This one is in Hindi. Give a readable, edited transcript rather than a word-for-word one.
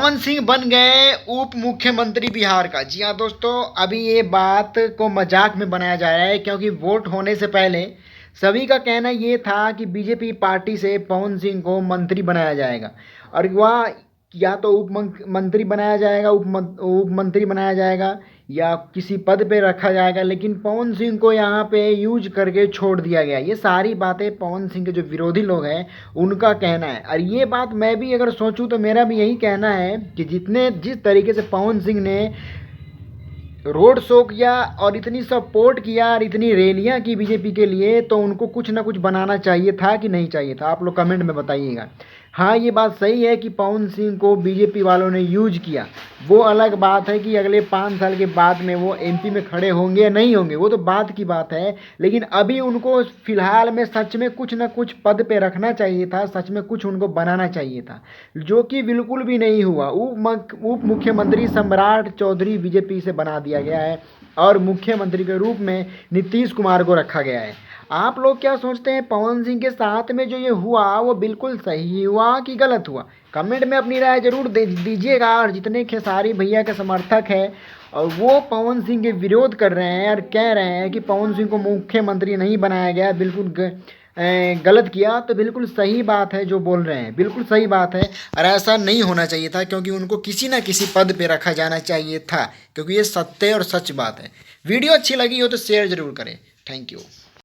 पवन सिंह बन गए उप मुख्यमंत्री बिहार का। जी हाँ दोस्तों, अभी ये बात को मजाक में बनाया जा रहा है क्योंकि वोट होने से पहले सभी का कहना ये था कि बीजेपी पार्टी से पवन सिंह को मंत्री बनाया जाएगा और वह या तो मंत्री बनाया जाएगा, उप मंत्री बनाया जाएगा या किसी पद पे रखा जाएगा, लेकिन पवन सिंह को यहाँ पे यूज करके छोड़ दिया गया। ये सारी बातें पवन सिंह के जो विरोधी लोग हैं उनका कहना है और ये बात मैं भी अगर सोचूं तो मेरा भी यही कहना है कि जिस तरीके से पवन सिंह ने रोड शो किया और इतनी सपोर्ट किया और इतनी रैलियां की बीजेपी के लिए, तो उनको कुछ ना कुछ बनाना चाहिए था कि नहीं चाहिए था? आप लोग कमेंट में बताइएगा। हाँ, ये बात सही है कि पवन सिंह को बीजेपी वालों ने यूज किया। वो अलग बात है कि अगले 5 साल के बाद में वो एमपी में खड़े होंगे या नहीं होंगे, वो तो बात की बात है। लेकिन अभी उनको फिलहाल में सच में कुछ ना कुछ पद पे रखना चाहिए था, सच में कुछ उनको बनाना चाहिए था, जो कि बिल्कुल भी नहीं हुआ। उप मुख्यमंत्री सम्राट चौधरी बीजेपी से बना दिया गया है और मुख्यमंत्री के रूप में नीतीश कुमार को रखा गया है। आप लोग क्या सोचते हैं, पवन सिंह के साथ में जो ये हुआ वो बिल्कुल सही हुआ कि गलत हुआ? कमेंट में अपनी राय जरूर दीजिएगा। और जितने खेसारी भैया के समर्थक हैं और वो पवन सिंह के विरोध कर रहे हैं और कह रहे हैं कि पवन सिंह को मुख्यमंत्री नहीं बनाया गया, बिल्कुल गलत किया, तो बिल्कुल सही बात है जो बोल रहे हैं, बिल्कुल सही बात है। और ऐसा नहीं होना चाहिए था क्योंकि उनको किसी ना किसी पद पे रखा जाना चाहिए था, क्योंकि ये सत्य और सच बात है। वीडियो अच्छी लगी हो तो शेयर ज़रूर करें। Thank you.